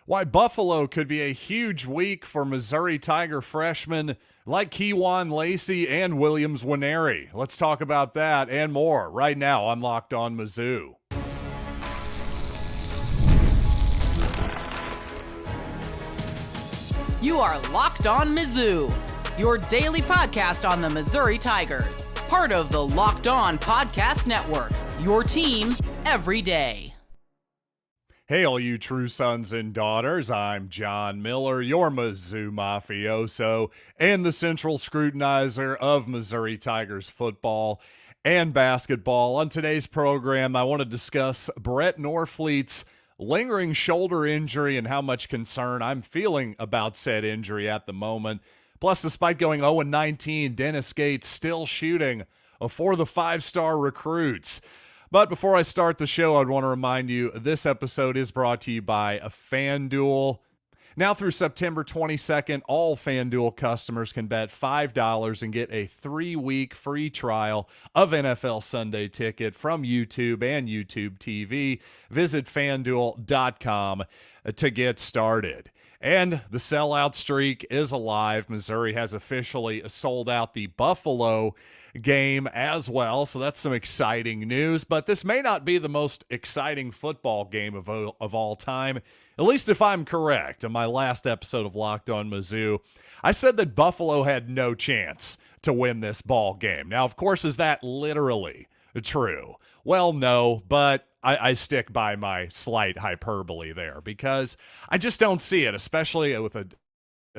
Why Buffalo could be a huge week for Missouri Tiger freshmen like Kewan Lacy and Williams Nwaneri. Let's talk about that and more right now on Locked On Mizzou. You are Locked On Mizzou, your daily podcast on the Missouri Tigers. Part of the Locked On Podcast Network, your team every day. Hey, all you true sons and daughters, I'm John Miller, your Mizzou mafioso and the central scrutinizer of Missouri Tigers football and basketball. On today's program, I want to discuss Brett Norfleet's lingering shoulder injury and how much concern I'm feeling about said injury at the moment. Plus, despite going 0-19, Dennis Gates still shooting for the five-star recruits. But before I start the show, I'd want to remind you this episode is brought to you by FanDuel. Now through September 22nd, all FanDuel customers can bet $5 and get a 3-week free trial of NFL Sunday Ticket from YouTube and YouTube TV. Visit FanDuel.com to get started. And the sellout streak is alive. Missouri has officially sold out the Buffalo game as well, so that's some exciting news. But this may not be the most exciting football game of all time, at least if I'm correct. In my last episode of Locked On Mizzou, I said that Buffalo had no chance to win this ball game. Now, of course, is that literally true? Well, no, but I stick by my slight hyperbole there because I just don't see it, especially with a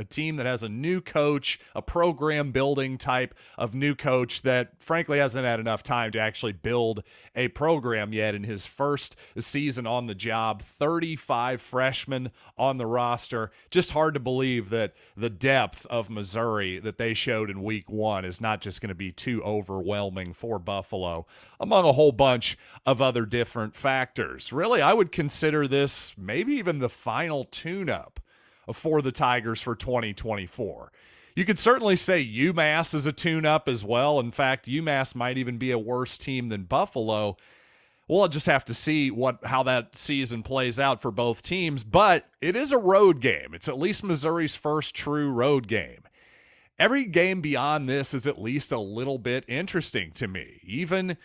team that has a new coach, a program building type of new coach that frankly hasn't had enough time to actually build a program yet in his first season on the job. 35 freshmen on the roster. Just hard to believe that the depth of Missouri that they showed in week one is not just going to be too overwhelming for Buffalo, among a whole bunch of other different factors. Really, I would consider this maybe even the final tune-up for the Tigers for 2024. You could certainly say UMass is a tune-up as well. In fact, UMass might even be a worse team than Buffalo. We'll just have to see how that season plays out for both teams, but it is a road game. It's at least Missouri's first true road game. Every game beyond this is at least a little bit interesting to me. Even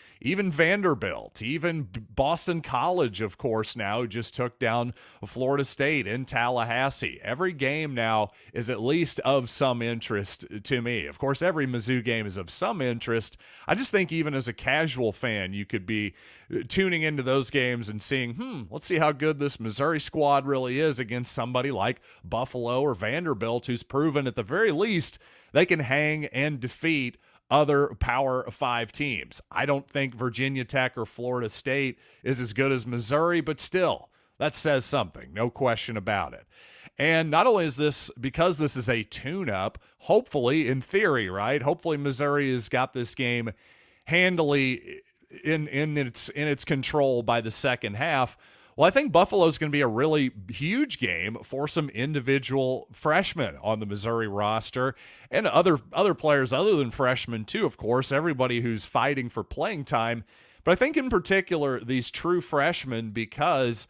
Vanderbilt, even Boston College, of course, now just took down Florida State in Tallahassee. Every game now is at least of some interest to me. Of course, every Mizzou game is of some interest. I just think even as a casual fan, you could be tuning into those games and seeing, let's see how good this Missouri squad really is against somebody like Buffalo or Vanderbilt, who's proven at the very least they can hang and defeat other Power 5 teams. I don't think Virginia Tech or Florida State is as good as Missouri, but still, that says something, no question about it. And not only is this, because this is a tune-up, hopefully, in theory, right? Hopefully Missouri has got this game handily in its control by the second half. Well, I think Buffalo's going to be a really huge game for some individual freshmen on the Missouri roster and other players other than freshmen too, of course, everybody who's fighting for playing time. But I think in particular these true freshmen, because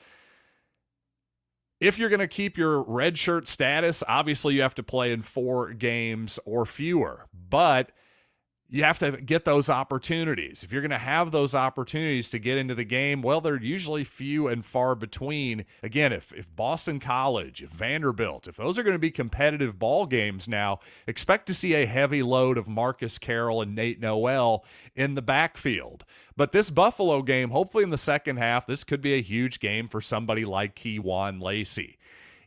if you're going to keep your redshirt status, obviously you have to play in 4 games or fewer. But you have to get those opportunities. If you're going to have those opportunities to get into the game, well, they're usually few and far between. Again, if Boston College, if Vanderbilt, if those are going to be competitive ball games now, expect to see a heavy load of Marcus Carroll and Nate Noel in the backfield. But this Buffalo game, hopefully in the second half, this could be a huge game for somebody like Kewan Lacy.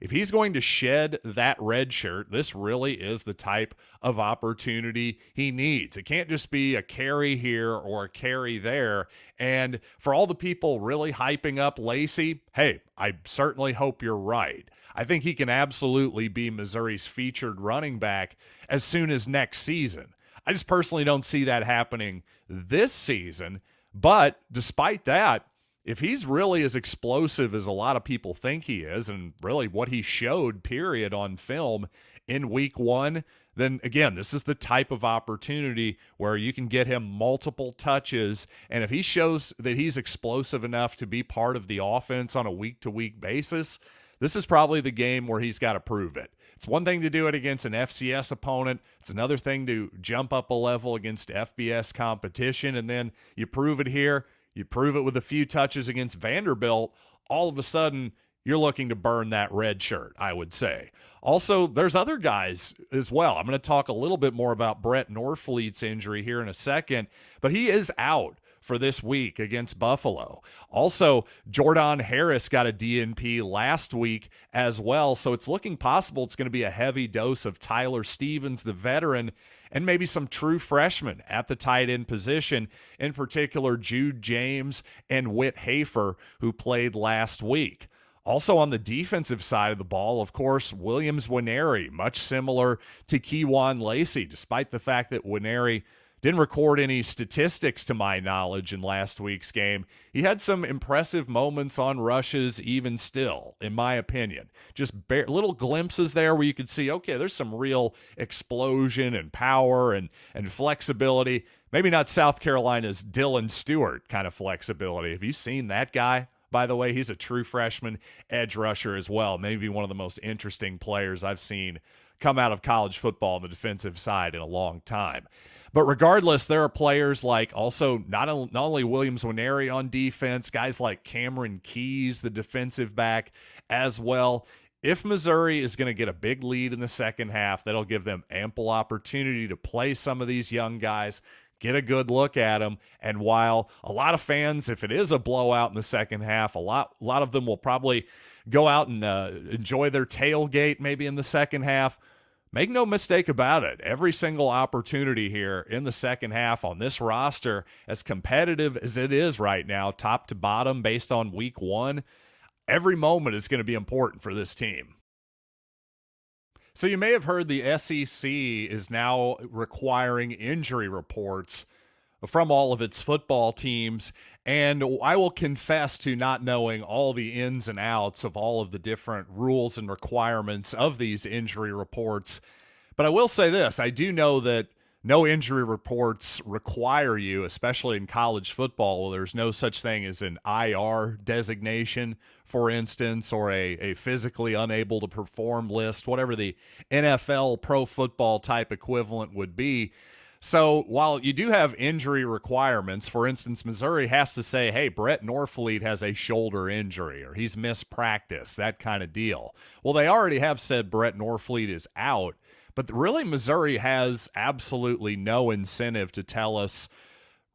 If he's going to shed that red shirt, this really is the type of opportunity he needs. It can't just be a carry here or a carry there. And for all the people really hyping up Lacy, hey, I certainly hope you're right. I think he can absolutely be Missouri's featured running back as soon as next season. I just personally don't see that happening this season. But despite that, if he's really as explosive as a lot of people think he is, and really what he showed, period, on film in week one, then again, this is the type of opportunity where you can get him multiple touches. And if he shows that he's explosive enough to be part of the offense on a week-to-week basis, this is probably the game where he's got to prove it. It's one thing to do it against an FCS opponent. It's another thing to jump up a level against FBS competition, and then you prove it here. You prove it with a few touches against Vanderbilt. All of a sudden, you're looking to burn that red shirt, I would say. Also, there's other guys as well. I'm going to talk a little bit more about Brett Norfleet's injury here in a second, but he is out for this week against Buffalo. Also, Jordan Harris got a DNP last week as well, so it's looking possible it's going to be a heavy dose of Tyler Stevens, the veteran, and maybe some true freshmen at the tight end position, in particular Jude James and Whit Hafer, who played last week. Also on the defensive side of the ball, of course, Williams Nwaneri, much similar to Kewan Lacy, despite the fact that Nwaneri didn't record any statistics to my knowledge in last week's game. He had some impressive moments on rushes even still, in my opinion. Just little glimpses there where you could see, okay, there's some real explosion and power and flexibility. Maybe not South Carolina's Dylan Stewart kind of flexibility. Have you seen that guy? By the way, he's a true freshman edge rusher as well. Maybe one of the most interesting players I've seen come out of college football on the defensive side in a long time. But regardless, there are players like also not only Williams Nwaneri on defense, guys like Cameron Keys, the defensive back, as well. If Missouri is going to get a big lead in the second half, that'll give them ample opportunity to play some of these young guys, get a good look at them. And while a lot of fans, if it is a blowout in the second half, a lot of them will probably go out and enjoy their tailgate maybe in the second half. Make no mistake about it. Every single opportunity here in the second half on this roster, as competitive as it is right now, top to bottom based on week one, every moment is going to be important for this team. So you may have heard the SEC is now requiring injury reports from all of its football teams, and I will confess to not knowing all the ins and outs of all of the different rules and requirements of these injury reports. But I will say this, I do know that no injury reports require you, especially in college football, well, there's no such thing as an IR designation, for instance, or a physically unable to perform list, whatever the NFL pro football type equivalent would be. So while you do have injury requirements, for instance, Missouri has to say, hey, Brett Norfleet has a shoulder injury or he's missed practice, that kind of deal. Well, they already have said Brett Norfleet is out, but really Missouri has absolutely no incentive to tell us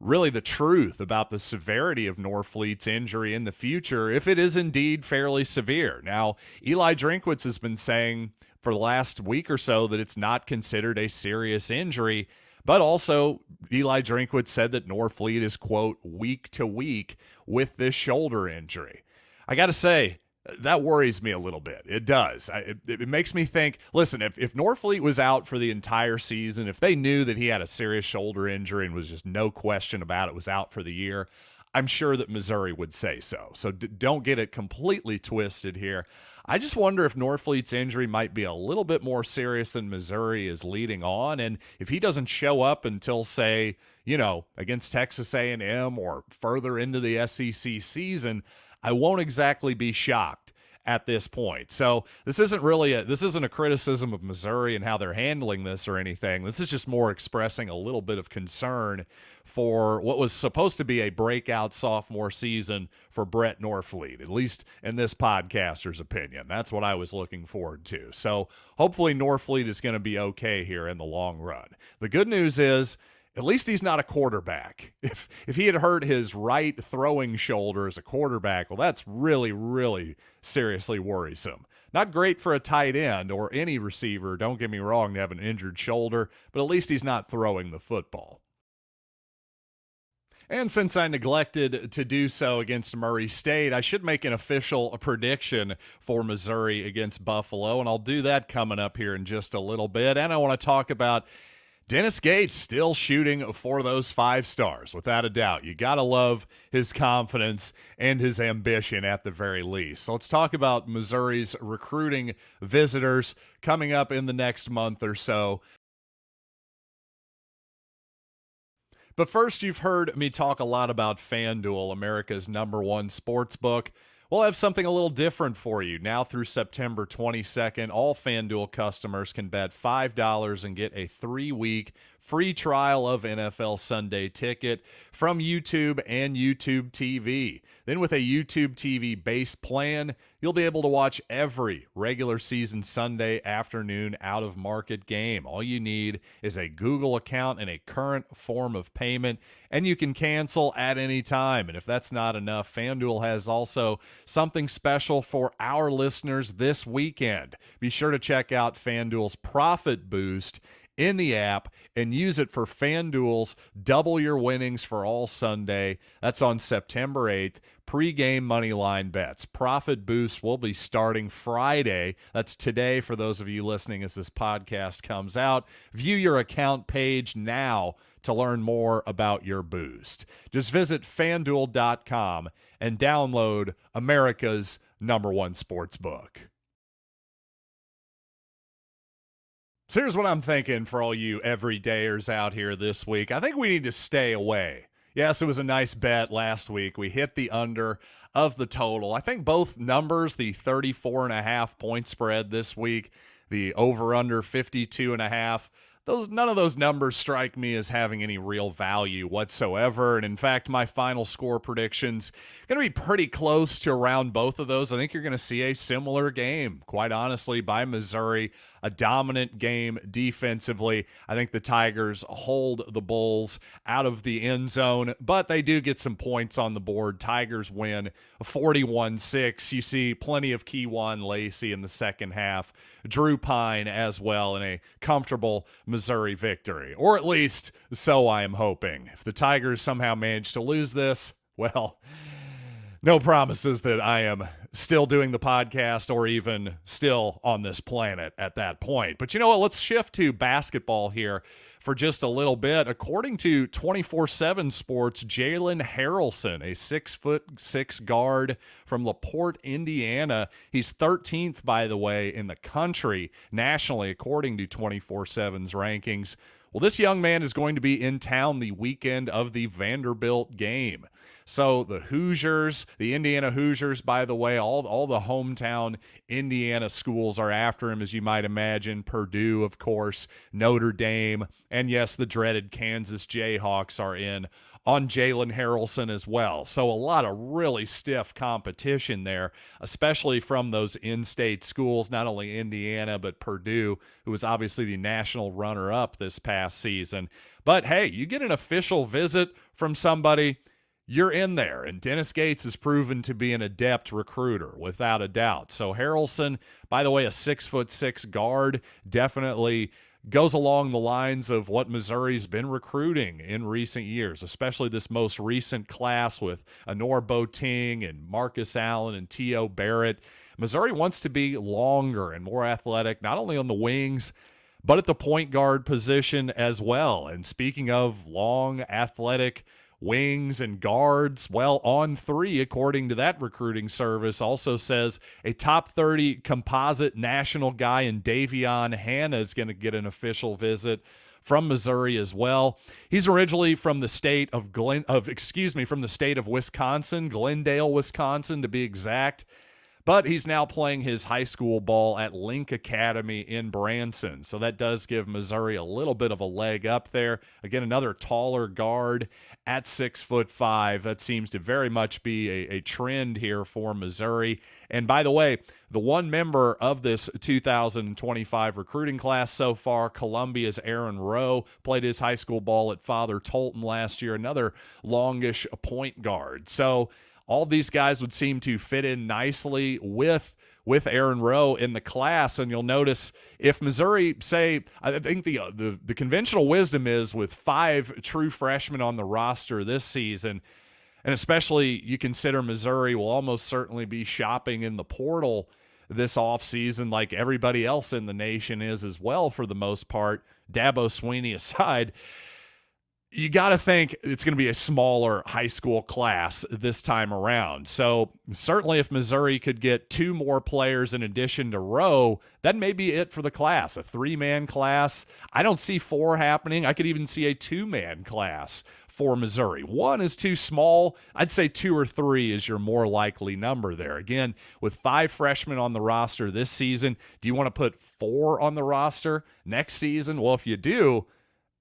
really the truth about the severity of Norfleet's injury in the future, if it is indeed fairly severe. Now, Eli Drinkwitz has been saying for the last week or so that it's not considered a serious injury. But also, Eli Drinkwitz said that Norfleet is, quote, week to week with this shoulder injury. I got to say, that worries me a little bit. It does. It makes me think, listen, if Norfleet was out for the entire season, if they knew that he had a serious shoulder injury and was just no question about it, was out for the year, I'm sure that Missouri would say so. So don't get it completely twisted here. I just wonder if Norfleet's injury might be a little bit more serious than Missouri is leading on. And if he doesn't show up until, say, against Texas A&M or further into the SEC season, I won't exactly be shocked at this point. So this isn't a criticism of Missouri and how they're handling this or anything. This is just more expressing a little bit of concern for what was supposed to be a breakout sophomore season for Brett Norfleet, at least in this podcaster's opinion. That's what I was looking forward to. So hopefully Norfleet is going to be okay here in the long run. The good news is, at least he's not a quarterback. If he had hurt his right throwing shoulder as a quarterback, well, that's really, really seriously worrisome. Not great for a tight end or any receiver, don't get me wrong, to have an injured shoulder, but at least he's not throwing the football. And since I neglected to do so against Murray State, I should make an official prediction for Missouri against Buffalo, and I'll do that coming up here in just a little bit. And I want to talk about Dennis Gates still shooting for those 5 stars, without a doubt. You got to love his confidence and his ambition at the very least. So let's talk about Missouri's recruiting visitors coming up in the next month or so. But first, you've heard me talk a lot about FanDuel, America's #1 sports book. We'll have something a little different for you. Now through September 22nd, all FanDuel customers can bet $5 and get a 3-week free trial of NFL Sunday Ticket from YouTube and YouTube TV. Then with a YouTube TV base plan, you'll be able to watch every regular season Sunday afternoon out-of-market game. All you need is a Google account and a current form of payment, and you can cancel at any time. And if that's not enough, FanDuel has also something special for our listeners this weekend. Be sure to check out FanDuel's Profit Boost in the app and use it for FanDuel's Double Your Winnings for All Sunday. That's on September 8th. Pre-game money line bets. Profit Boost will be starting Friday. That's today for those of you listening as this podcast comes out. View your account page now to learn more about your boost. Just visit FanDuel.com and download America's #1 sportsbook. So here's what I'm thinking for all you everydayers out here this week. I think we need to stay away. Yes, it was a nice bet last week. We hit the under of the total. I think both numbers, the 34.5 point spread this week, the over-under 52.5, none of those numbers strike me as having any real value whatsoever. And in fact, my final score predictions going to be pretty close to around both of those. I think you're going to see a similar game, quite honestly, by Missouri. A dominant game defensively. I think the Tigers hold the Bulls out of the end zone, but they do get some points on the board. Tigers win 41-6. You see plenty of Kewan Lacy in the second half. Drew Pine as well in a comfortable Missouri victory, or at least so I am hoping. If the Tigers somehow manage to lose this, well, no promises that I am still doing the podcast or even still on this planet at that point. But you know what? Let's shift to basketball here for just a little bit. According to 24/7 Sports, Jalen Haralson, a 6'6" guard from LaPorte, Indiana. He's 13th, by the way, in the country nationally, according to 24/7's rankings. Well, this young man is going to be in town the weekend of the Vanderbilt game. So the Hoosiers, the Indiana Hoosiers, by the way, all the hometown Indiana schools are after him, as you might imagine. Purdue, of course, Notre Dame, and yes, the dreaded Kansas Jayhawks are in on Jalen Haralson as well. So a lot of really stiff competition there, especially from those in-state schools, not only Indiana, but Purdue, who was obviously the national runner-up this past season. But hey, you get an official visit from somebody, you're in there. And Dennis Gates has proven to be an adept recruiter, without a doubt. So Haralson, by the way, a 6'6" guard, definitely goes along the lines of what Missouri's been recruiting in recent years, especially this most recent class with Anor Boateng and Marcus Allen and T.O. Barrett. Missouri wants to be longer and more athletic, not only on the wings, but at the point guard position as well. And speaking of long, athletic wings and guards, well, On3, according to that recruiting service, also says a top 30 composite national guy in Davion Hannah is going to get an official visit from Missouri as well. He's originally from the state of from the state of Wisconsin, Glendale, Wisconsin to be exact. But he's now playing his high school ball at Link Academy in Branson. So that does give Missouri a little bit of a leg up there. Again, another taller guard at 6'5". That seems to very much be a trend here for Missouri. And by the way, the one member of this 2025 recruiting class so far, Columbia's Aaron Rowe, played his high school ball at Father Tolton last year, another longish point guard. So all these guys would seem to fit in nicely with Aaron Rowe in the class. And you'll notice if Missouri, say, I think the conventional wisdom is with 5 true freshmen on the roster this season, and especially you consider Missouri will almost certainly be shopping in the portal this offseason like everybody else in the nation is as well for the most part, Dabo Swinney aside. You got to think it's going to be a smaller high school class this time around. So certainly if Missouri could get 2 more players in addition to Rowe, that may be it for the class, a 3-man class. I don't see 4 happening. I could even see a 2-man class for Missouri. 1 is too small. I'd say 2 or 3 is your more likely number there. Again, with 5 freshmen on the roster this season, do you want to put 4 on the roster next season? Well, if you do,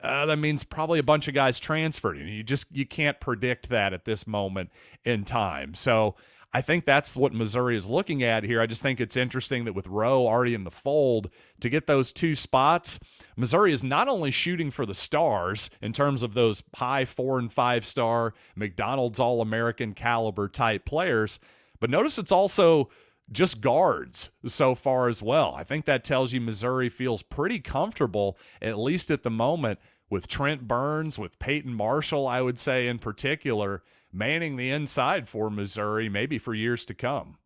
that means probably a bunch of guys transferred. And you can't predict that at this moment in time. So I think that's what Missouri is looking at here. I just think it's interesting that with Rowe already in the fold, to get those 2 spots, Missouri is not only shooting for the stars in terms of those high 4- and 5-star McDonald's All-American caliber type players, but notice it's also just guards so far as well. I think that tells you Missouri feels pretty comfortable, at least at the moment, with Trent Burns, with Peyton Marshall, I would say in particular, manning the inside for Missouri, maybe for years to come.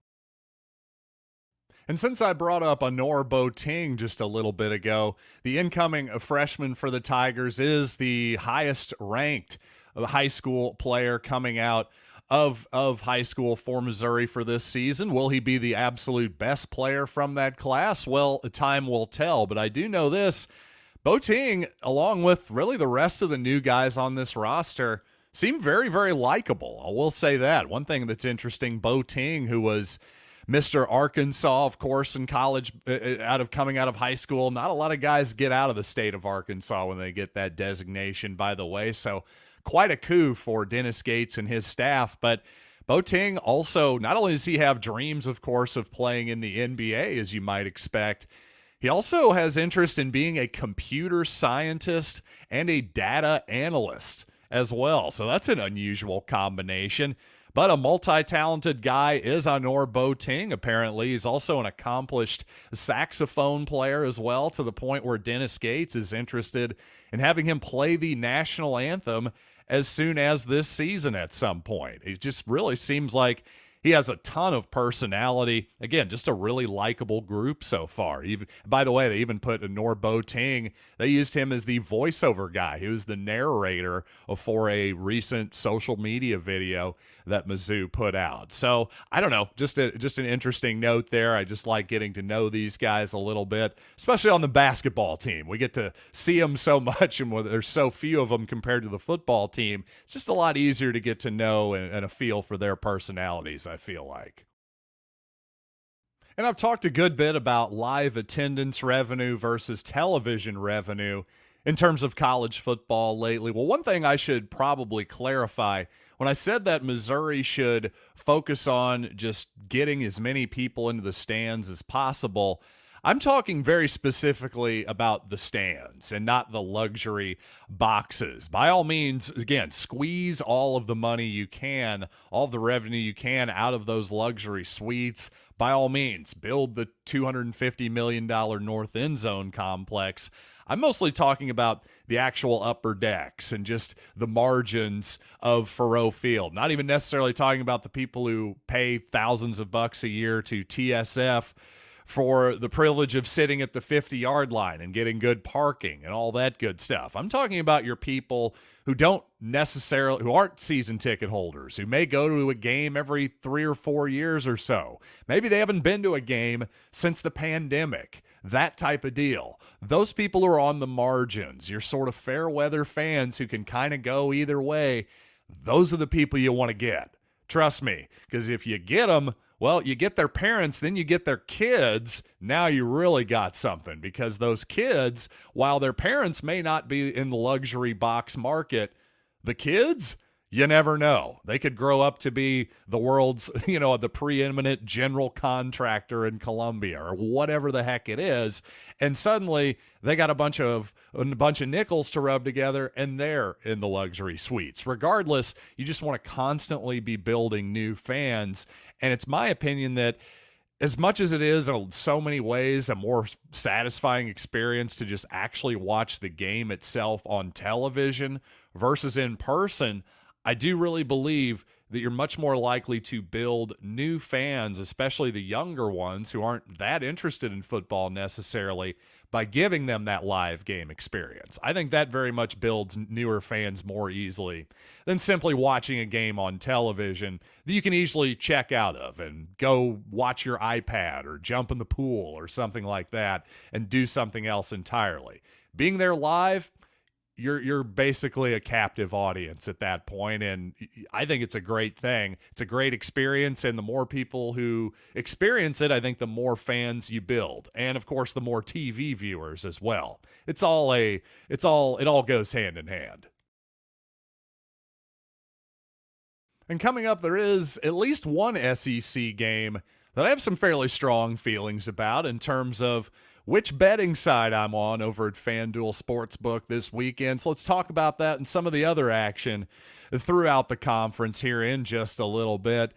And since I brought up Anor Boateng just a little bit ago, the incoming freshman for the Tigers is the highest ranked high school player coming out of high school for Missouri for this season. Will he be the absolute best player from that class? Well, time will tell, but I do know this. Boateng, along with really the rest of the new guys on this roster, seem very, very likable. I will say that. One thing that's interesting, Boateng, who was Mr. Arkansas, of course, in college, coming out of high school. Not a lot of guys get out of the state of Arkansas when they get that designation, by the way. So quite a coup for Dennis Gates and his staff. But Boateng also, not only does he have dreams, of course, of playing in the NBA, as you might expect, he also has interest in being a computer scientist and a data analyst as well. So that's an unusual combination. But a multi-talented guy is Anor Boateng, apparently. He's also an accomplished saxophone player as well, to the point where Dennis Gates is interested in having him play the national anthem as soon as this season at some point. It just really seems like he has a ton of personality. Again, just a really likable group so far. Even, by the way, they even put Anor Boateng, they used him as the voiceover guy. He was the narrator for a recent social media video that Mizzou put out. So, I don't know, just an interesting note there. I just like getting to know these guys a little bit, especially on the basketball team. We get to see them so much, and there's so few of them compared to the football team. It's just a lot easier to get to know and a feel for their personalities, I feel like. And I've talked a good bit about live attendance revenue versus television revenue in terms of college football lately. Well, one thing I should probably clarify, when I said that Missouri should focus on just getting as many people into the stands as possible, I'm talking very specifically about the stands and not the luxury boxes. By all means, again, squeeze all of the money you can, all of the revenue you can out of those luxury suites. By all means, build the $250 million North End Zone complex. I'm mostly talking about the actual upper decks and just the margins of Faurot Field. Not even necessarily talking about the people who pay thousands of bucks a year to TSF for the privilege of sitting at the 50-yard line and getting good parking and all that good stuff. I'm talking about your people who who aren't season ticket holders, who may go to a game every 3 or 4 years or so. Maybe they haven't been to a game since the pandemic, that type of deal. Those people are on the margins. Your sort of fair weather fans who can kind of go either way. Those are the people you want to get. Trust me, because if you get them, well, you get their parents, then you get their kids. Now you really got something, because those kids, while their parents may not be in the luxury box market, the kids, you never know. They could grow up to be the world's, the preeminent general contractor in Columbia or whatever the heck it is. And suddenly they got a bunch of nickels to rub together, and they're in the luxury suites. Regardless, you just want to constantly be building new fans. And it's my opinion that as much as it is in so many ways a more satisfying experience to just actually watch the game itself on television versus in person, I do really believe that you're much more likely to build new fans, especially the younger ones who aren't that interested in football necessarily, by giving them that live game experience. I think that very much builds newer fans more easily than simply watching a game on television that you can easily check out of and go watch your iPad or jump in the pool or something like that and do something else entirely. Being there live, you're basically a captive audience at that point, and I think it's a great thing. It's a great experience, and the more people who experience it, I think the more fans you build, and of course the more TV viewers as well. It all goes hand in hand. And coming up, there is at least one SEC game that I have some fairly strong feelings about in terms of which betting side I'm on over at FanDuel Sportsbook this weekend. So let's talk about that and some of the other action throughout the conference here in just a little bit.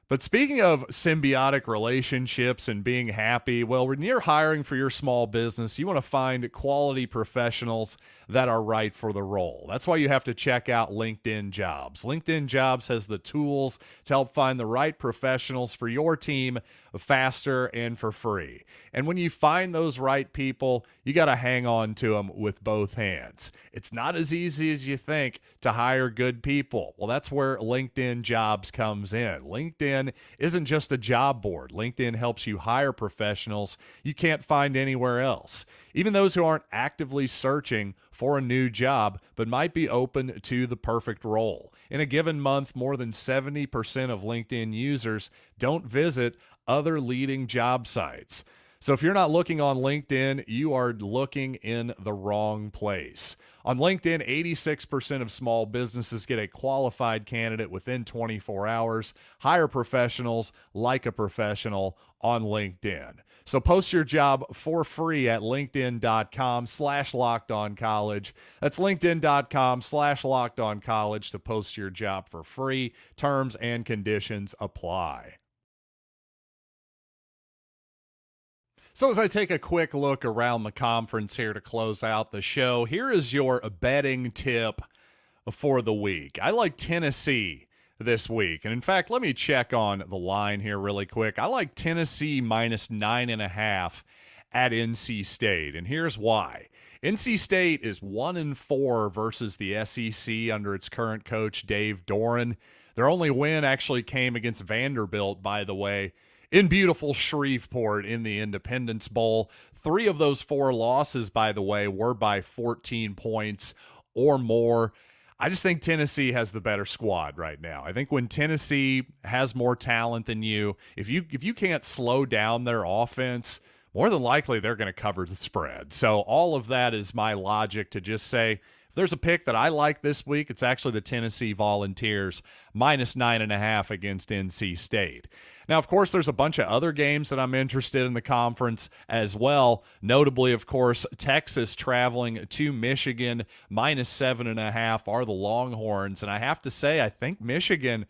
But speaking of symbiotic relationships and being happy, well, when you're hiring for your small business, you want to find quality professionals that are right for the role. That's why you have to check out LinkedIn Jobs. LinkedIn Jobs has the tools to help find the right professionals for your team faster and for free. And when you find those right people, you got to hang on to them with both hands. It's not as easy as you think to hire good people. Well, that's where LinkedIn Jobs comes in. LinkedIn isn't just a job board. LinkedIn helps you hire professionals you can't find anywhere else. Even those who aren't actively searching for a new job, but might be open to the perfect role. In a given month, more than 70% of LinkedIn users don't visit other leading job sites. So if you're not looking on LinkedIn, you are looking in the wrong place. On LinkedIn, 86% of small businesses get a qualified candidate within 24 hours. Hire professionals like a professional on LinkedIn. So post your job for free at linkedin.com/lockedoncollege. That's linkedin.com/lockedoncollege to post your job for free. Terms and conditions apply. So as I take a quick look around the conference here to close out the show, here is your betting tip for the week. I like Tennessee this week. And in fact, let me check on the line here really quick. I like Tennessee minus 9.5 at NC State. And here's why. NC State is 1-4 versus the SEC under its current coach, Dave Doeren. Their only win actually came against Vanderbilt, by the way, in beautiful Shreveport in the Independence Bowl. 3 of those 4 losses, by the way, were by 14 points or more. I just think Tennessee has the better squad right now. I think when Tennessee has more talent than you, if you can't slow down their offense, more than likely they're going to cover the spread. So all of that is my logic to just say, if there's a pick that I like this week, it's actually the Tennessee Volunteers minus 9.5 against NC State. Now, of course, there's a bunch of other games that I'm interested in the conference as well. Notably, of course, Texas traveling to Michigan minus 7.5 are the Longhorns. And I have to say, I think Michigan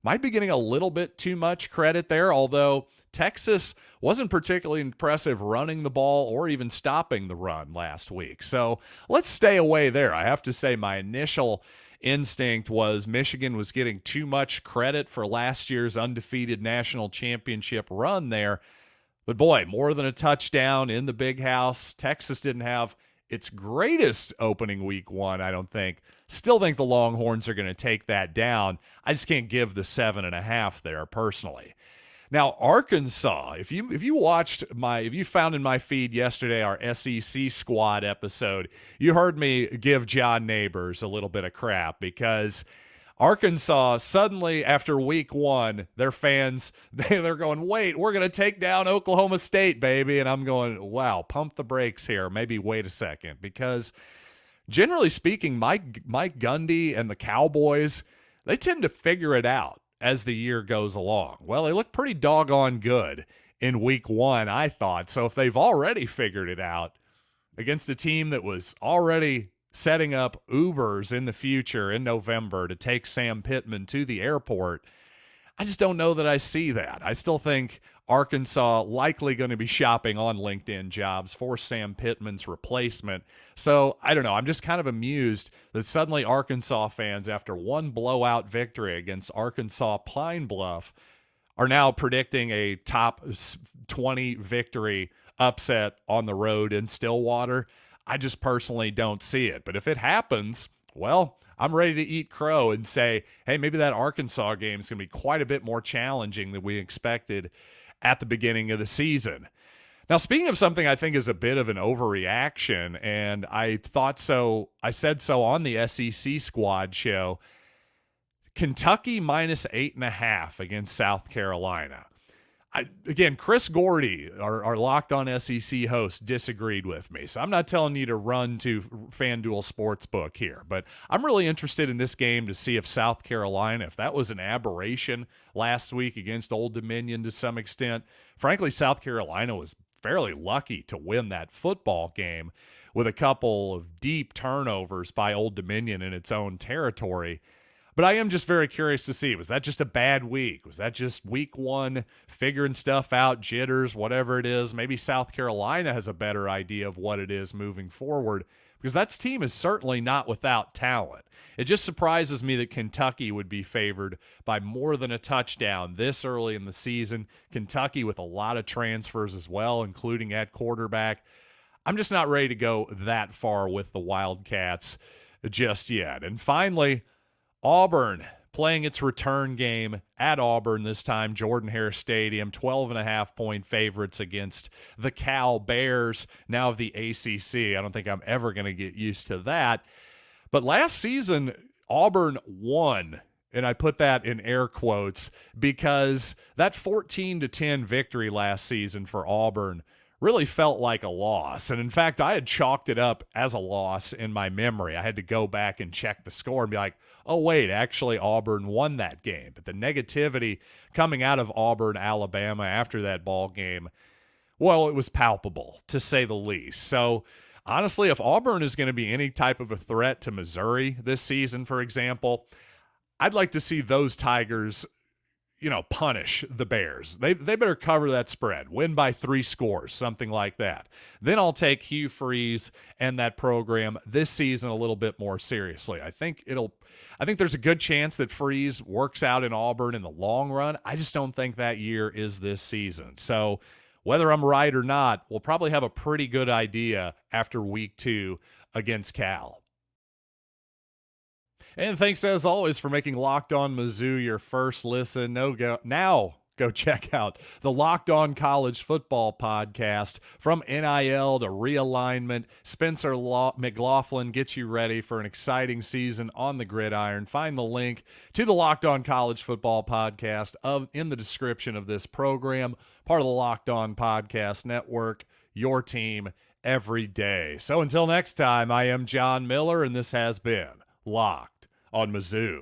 might be getting a little bit too much credit there, although Texas wasn't particularly impressive running the ball or even stopping the run last week. So let's stay away there. I have to say my initial instinct was Michigan was getting too much credit for last year's undefeated national championship run there. But boy, more than a touchdown in the big house. Texas didn't have its greatest opening week 1, I don't think. Still think the Longhorns are going to take that down. I just can't give the 7.5 there personally. Now, Arkansas, if you found in my feed yesterday our SEC squad episode, you heard me give John Neighbors a little bit of crap because Arkansas suddenly, after week 1, their fans, they're going, wait, we're going to take down Oklahoma State, baby. And I'm going, wow, pump the brakes here. Maybe wait a second. Because generally speaking, Mike Gundy and the Cowboys, they tend to figure it out as the year goes along. Well, they look pretty doggone good in week 1, I thought. So if they've already figured it out against a team that was already setting up Ubers in the future in November to take Sam Pittman to the airport, I just don't know that I see that. I still think Arkansas likely going to be shopping on LinkedIn Jobs for Sam Pittman's replacement. So I don't know. I'm just kind of amused that suddenly Arkansas fans, after one blowout victory against Arkansas Pine Bluff, are now predicting a top 20 victory upset on the road in Stillwater. I just personally don't see it. But if it happens, well, I'm ready to eat crow and say, hey, maybe that Arkansas game is going to be quite a bit more challenging than we expected at the beginning of the season. Now, speaking of something I think is a bit of an overreaction, and I said so on the SEC Squad show, Kentucky minus 8.5 against South Carolina. Again, Chris Gordy, our Locked On SEC host, disagreed with me. So I'm not telling you to run to FanDuel Sportsbook here, but I'm really interested in this game to see if South Carolina, if that was an aberration last week against Old Dominion to some extent. Frankly, South Carolina was fairly lucky to win that football game with a couple of deep turnovers by Old Dominion in its own territory. But I am just very curious to see, was that just a bad week? Was that just week one, figuring stuff out, jitters, whatever it is? Maybe South Carolina has a better idea of what it is moving forward, because that team is certainly not without talent. It just surprises me that Kentucky would be favored by more than a touchdown this early in the season. Kentucky with a lot of transfers as well, including at quarterback. I'm just not ready to go that far with the Wildcats just yet. And finally, Auburn playing its return game at Auburn this time, Jordan-Hare Stadium, 12.5-point favorites against the Cal Bears, now of the ACC. I don't think I'm ever going to get used to that. But last season, Auburn won, and I put that in air quotes, because that 14-10 victory last season for Auburn really felt like a loss. And in fact, I had chalked it up as a loss in my memory. I had to go back and check the score and be like, oh, wait, actually Auburn won that game. But the negativity coming out of Auburn, Alabama after that ball game, well, it was palpable, to say the least. So honestly, if Auburn is going to be any type of a threat to Missouri this season, for example, I'd like to see those Tigers punish the Bears. They better cover that spread, win by 3 scores, something like that. Then I'll take Hugh Freeze and that program this season a little bit more seriously. I think there's a good chance that Freeze works out in Auburn in the long run. I just don't think that year is this season. So whether I'm right or not, we'll probably have a pretty good idea after week 2 against Cal. And thanks, as always, for making Locked On Mizzou your first listen. Now go check out the Locked On College Football podcast. From NIL to realignment, Spencer McLaughlin gets you ready for an exciting season on the gridiron. Find the link to the Locked On College Football podcast in the description of this program, part of the Locked On Podcast Network, your team every day. So until next time, I am John Miller, and this has been Locked on Mizzou.